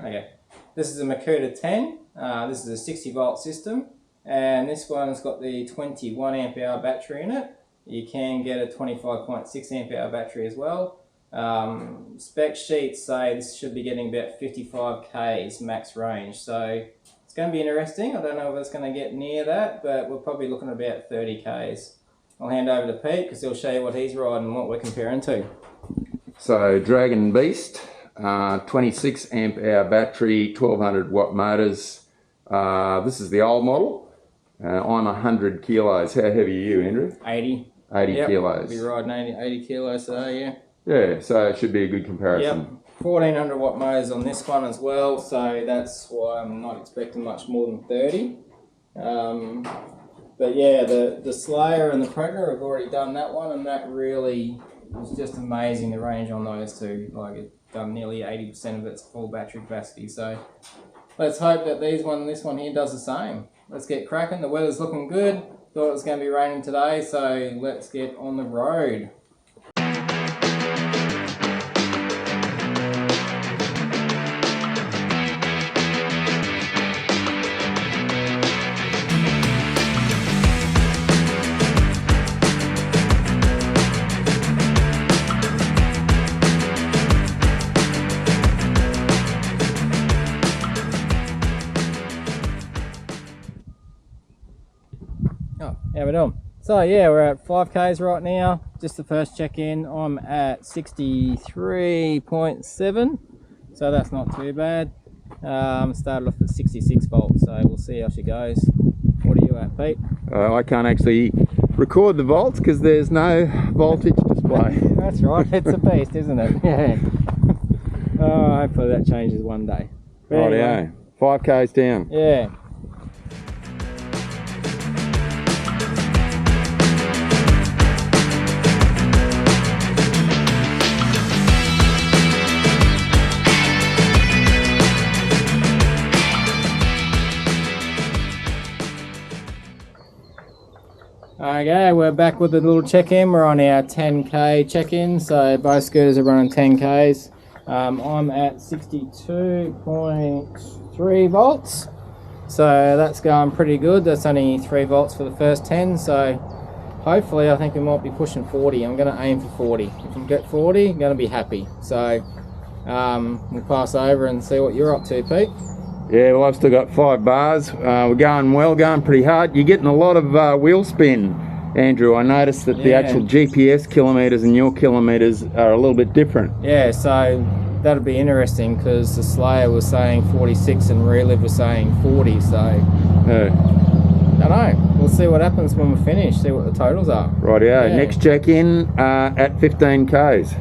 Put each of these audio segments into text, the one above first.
Okay. This is a Mukuta 10. This is a 60 volt system, and this one's got the 21 amp hour battery in it. You can get a 25.6 amp hour battery as well. Spec sheets say this should be getting about 55 k's max range, so it's going to be interesting. I don't know if it's going to get near that, but we're probably looking at about 30 k's. I'll hand over to Pete because he'll show you what he's riding and what we're comparing to. So Dragon Beast, 26 amp hour battery, 1200 watt motors. This is the old model. I'm 100 kilos. How heavy are you, Andrew? 80. 80 kilos. I'll be riding 80 kilos today, yeah. Yeah, so it should be a good comparison. Yep, 1400 watt motors on this one as well, so that's why I'm not expecting much more than 30. But yeah, the Slayer and the Predator have already done that one, and that really was just amazing, the range on those two. Like, it's done nearly 80% of its full battery capacity, so let's hope that this one here does the same. Let's get cracking. The weather's looking good. Thought it was going to be raining today, so let's get on the road. Oh, how we doing? So yeah, we're at 5k's right now. Just the first check-in. I'm at 63.7, so that's not too bad. Started off at 66 volts, so we'll see how she goes. What are you at, Pete? I can't actually record the volts because there's no voltage display. That's right, it's a beast, isn't it? Yeah. Oh, hopefully that changes one day. Rightio, 5k's down. Yeah. Okay, we're back with a little check-in. We're on our 10k check-in, so both scooters are running 10k's. I'm at 62.3 volts, so that's going pretty good. That's only 3 volts for the first 10, so hopefully I think we might be pushing 40. I'm going to aim for 40. If we get 40, I'm going to be happy. So we'll pass over and see what you're up to, Pete. Yeah, well, I've still got 5 bars. We're going well, going pretty hard. You're getting a lot of wheel spin, Andrew. I noticed that the actual GPS kilometres and your kilometres are a little bit different. Yeah, so that'll be interesting because the Slayer was saying 46 and Relive was saying 40, so I don't know. We'll see what happens when we finish, see what the totals are. Rightio, next check-in at 15k's.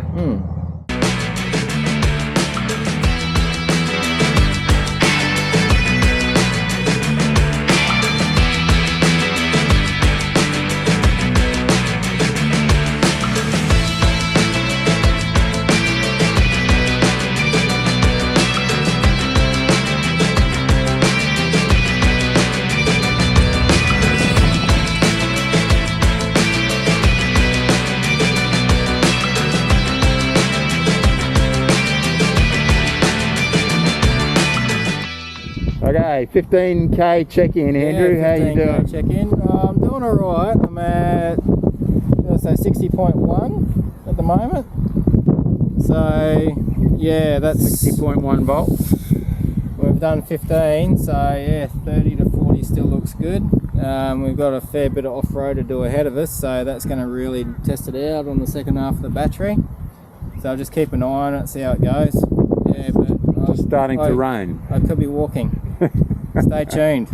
Okay, 15k check-in, Andrew. How you doing? Check-in. I'm doing alright. I'm at 60.1 at the moment. So yeah, that's 60.1 volts. We've done 15, so yeah, 30 to 40 still looks good. We've got a fair bit of off-road to do ahead of us, so that's going to really test it out on the second half of the battery. So I'll just keep an eye on it, see how it goes. Yeah, but it's starting to rain. I could be walking. Stay tuned.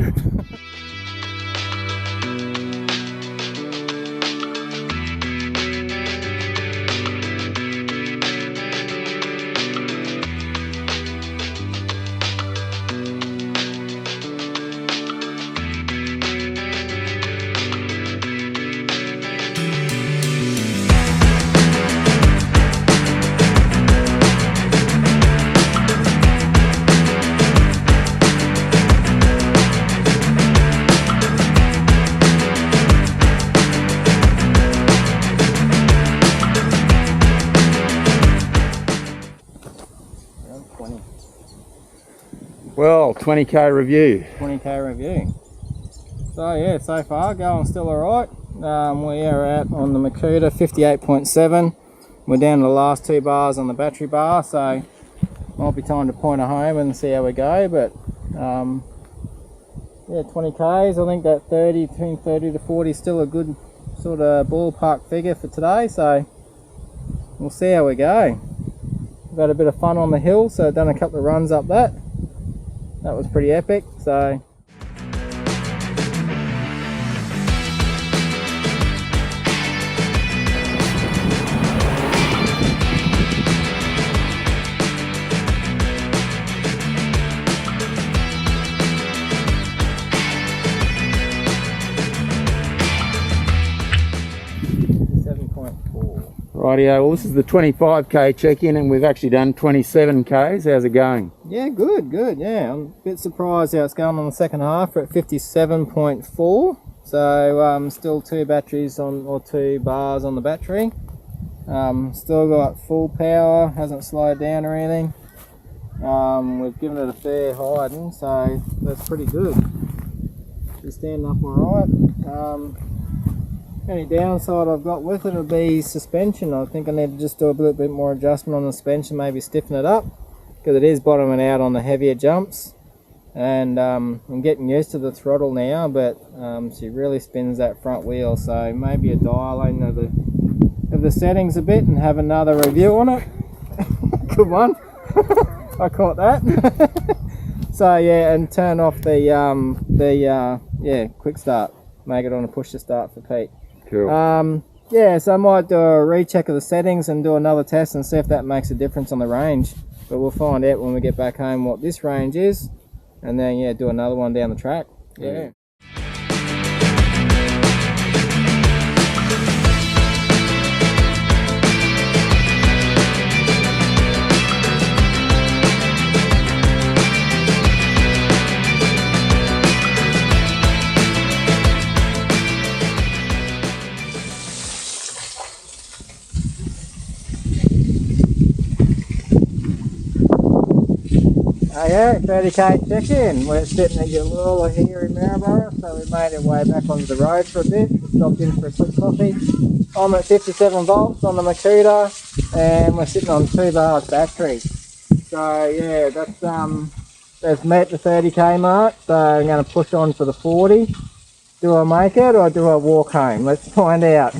Well, 20k review. 20k review. So yeah, so far going still alright. We are out on the Mukuta 58.7. We're down to the last 2 bars on the battery bar, so might be time to point her home and see how we go. But yeah, 20k's. I think that between 30 to 40 is still a good sort of ballpark figure for today. So we'll see how we go. We've had a bit of fun on the hill, so I've done a couple of runs up that. That was pretty epic. So. Rightio, well this is the 25k check-in and we've actually done 27k's. How's it going? Yeah, good, yeah. I'm a bit surprised how it's going on the second half. We're at 57.4. So still 2 batteries on, or 2 bars on the battery. Still got full power, hasn't slowed down or anything. We've given it a fair hiding, so that's pretty good. It's standing up alright. Only downside I've got with it will be suspension. I think I need to just do a little bit more adjustment on the suspension, maybe stiffen it up, because it is bottoming out on the heavier jumps. And I'm getting used to the throttle now, but she really spins that front wheel, so maybe a dialing of the settings a bit and have another review on it. Good one. I caught that. So yeah, and turn off the yeah, quick start. Make it on a push to start for Pete. Cool. Yeah, so I might do a recheck of the settings and do another test and see if that makes a difference on the range. But we'll find out when we get back home what this range is, and then yeah, do another one down the track. Yeah. Oh yeah, 30k check-in. We're sitting at Yalula here in Maryborough, so we made our way back onto the road for a bit. We stopped in for a quick coffee. I'm at 57 volts on the Mukuta, and we're sitting on 2 bars battery. So yeah, that's met the 30k mark, so I'm going to push on for the 40. Do I make it or do I walk home? Let's find out.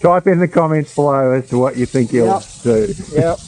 Type in the comments below as to what you think you'll do. Yep.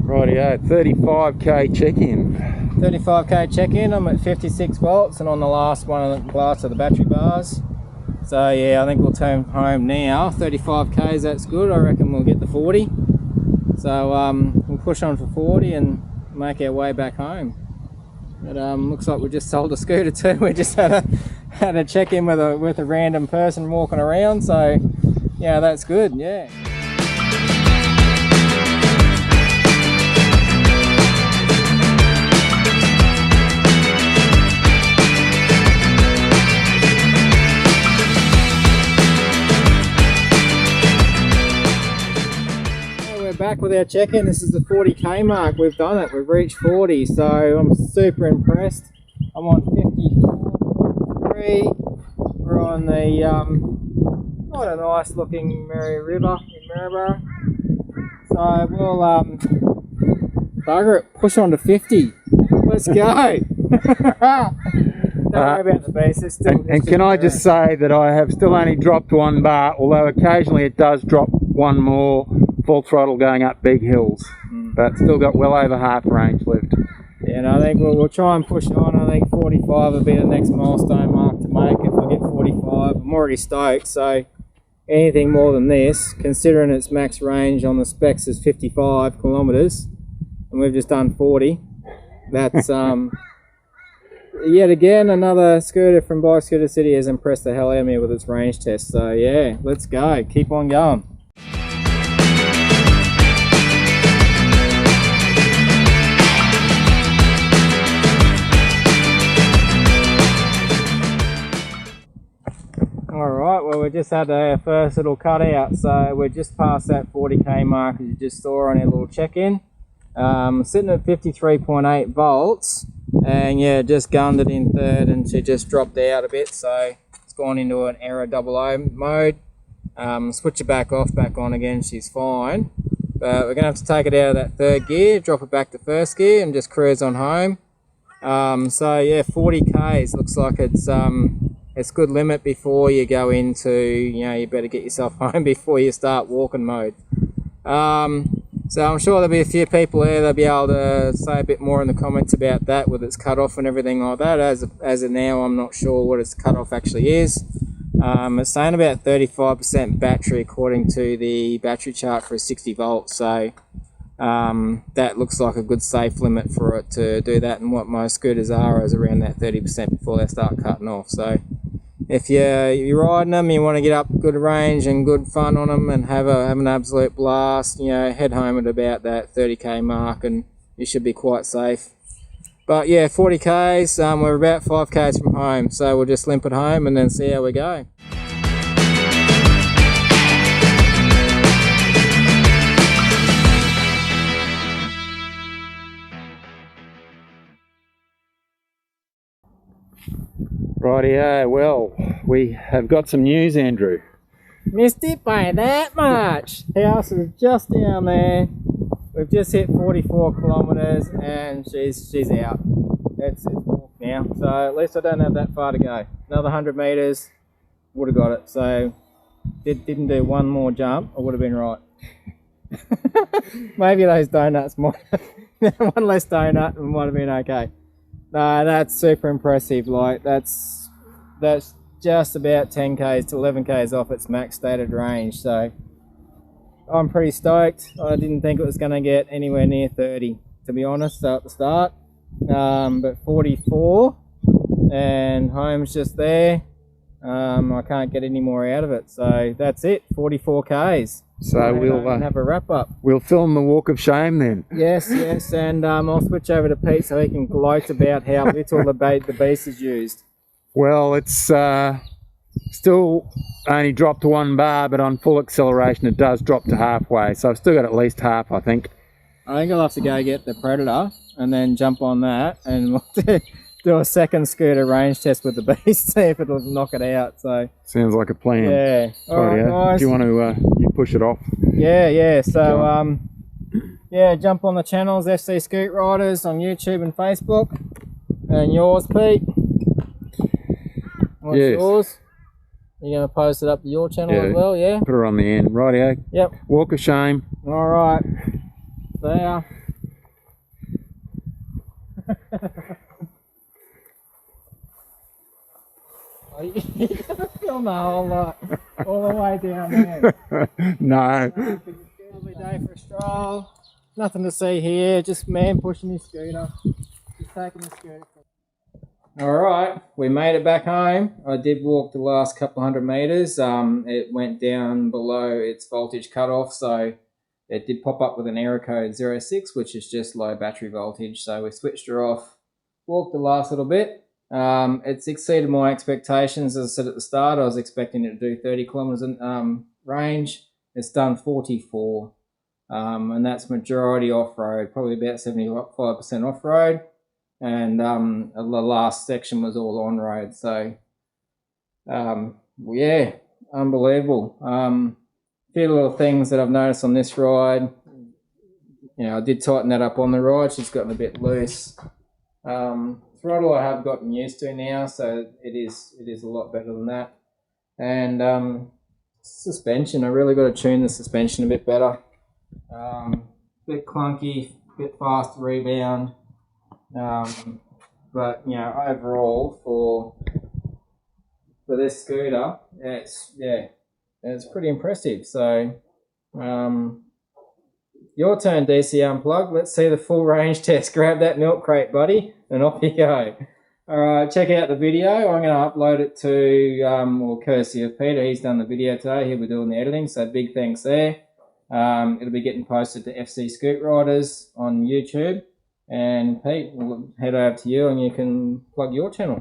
Rightio, 35k check-in. 35k check-in. I'm at 56 volts and on the last one of the last of the battery bars. So yeah, I think we'll turn home now. 35k's, that's good. I reckon we'll get the 40. So we'll push on for 40 and make our way back home. But looks like we just sold a scooter too. We just had a check-in with a random person walking around. So yeah, that's good. Yeah. Back with our check-in. This is the 40k mark. We've done it. We've reached 40, so I'm super impressed. I'm on 54.3. We're on the quite a nice looking Mary River in Maryborough. So we'll bugger it, push on to 50. Let's go. Don't worry about the basis. And can I just say that I have still only dropped 1 bar, although occasionally it does drop 1 more. Full throttle going up big hills, but still got well over half range left. Yeah, and I think we'll try and push on. I think 45 will be the next milestone mark to make. If we get 45, I'm already stoked. So anything more than this, considering its max range on the specs is 55 kilometers, and we've just done 40. That's yet again another scooter from Bike Scooter City has impressed the hell out of me with its range test. So yeah, let's go. Keep on going. Alright, well we just had our first little cutout, so we're just past that 40k mark as you just saw on our little check-in. Sitting at 53.8 volts, and yeah, just gunned it in third and she just dropped out a bit, so it's gone into an error 00 mode. Switch it back off, back on again, she's fine. But we're going to have to take it out of that third gear, drop it back to first gear and just cruise on home. So yeah, 40k's looks like it's good limit before you go into, you know, you better get yourself home before you start walking mode. So I'm sure there'll be a few people there that'll be able to say a bit more in the comments about that with its cutoff and everything like that. As of now, I'm not sure what its cutoff actually is. It's saying about 35% battery according to the battery chart for a 60 volts. So that looks like a good safe limit for it to do that, and what most scooters are is around that 30% before they start cutting off. So if you're riding them, you want to get up good range and good fun on them and have an absolute blast, you know, head home at about that 30k mark and you should be quite safe. But yeah, 40k's, we're about 5k's from home, so we'll just limp it home and then see how we go. Rightio, well, we have got some news, Andrew. Missed it by that much. House is just down there. We've just hit 44 kilometers and she's out. It's walk now. So at least I don't have that far to go. Another 100 meters, would have got it. So didn't do one more jump, I would have been right. Maybe those donuts might one less donut and might have been okay. No, that's super impressive. Like that's just about 10k's to 11k's off its max stated range. So I'm pretty stoked. I didn't think it was going to get anywhere near 30, to be honest, at the start. But 44, and home's just there. I can't get any more out of it. So that's it. 44k's. So we'll have a wrap up. We'll film the walk of shame then. Yes, and I'll switch over to Pete so he can gloat about how little the beast is used. Well, it's still only dropped to 1 bar, but on full acceleration it does drop to halfway. So I've still got at least half, I think. I think I'll have to go get the Predator and then jump on that and we'll do a second scooter range test with the beast, see if it'll knock it out. So sounds like a plan. Yeah. All right, guys. Do you want to you push it off? Yeah. So yeah, jump on the channels FC Scoot Riders on YouTube and Facebook, and yours, Pete. What's yours? You're gonna post it up to your channel as well, yeah? Put her on the end, rightio. Yep. Walk of shame. All right. There. You're gonna film the whole lot, all the way down there. No. Lovely day for a stroll. Nothing to see here, just man pushing his scooter. Just taking the scooter. Alright, we made it back home. I did walk the last couple 100 meters. It went down below its voltage cutoff, so it did pop up with an error code 06, which is just low battery voltage. So we switched her off, walked the last little bit. It's exceeded my expectations. As I said at the start, I was expecting it to do 30 kilometers in range. It's done 44, and that's majority off-road, probably about 75% off-road, and the last section was all on-road. So yeah, unbelievable. A few little things that I've noticed on this ride. You know, I did tighten that up on the ride. She's gotten a bit loose. Throttle I have gotten used to now, so it is a lot better than that. And suspension, I really got to tune the suspension a bit better. Bit clunky, bit fast rebound, but you know, overall for for this scooter. It's pretty impressive. So your turn, DC Unplugged. Let's see the full range test. Grab that milk crate, buddy, and off you go. All right, check out the video. I'm going to upload it to, courtesy of Peter. He's done the video today. He'll be doing the editing, so big thanks there. It'll be getting posted to FC Scoot Riders on YouTube. And Pete, we'll head over to you and you can plug your channel.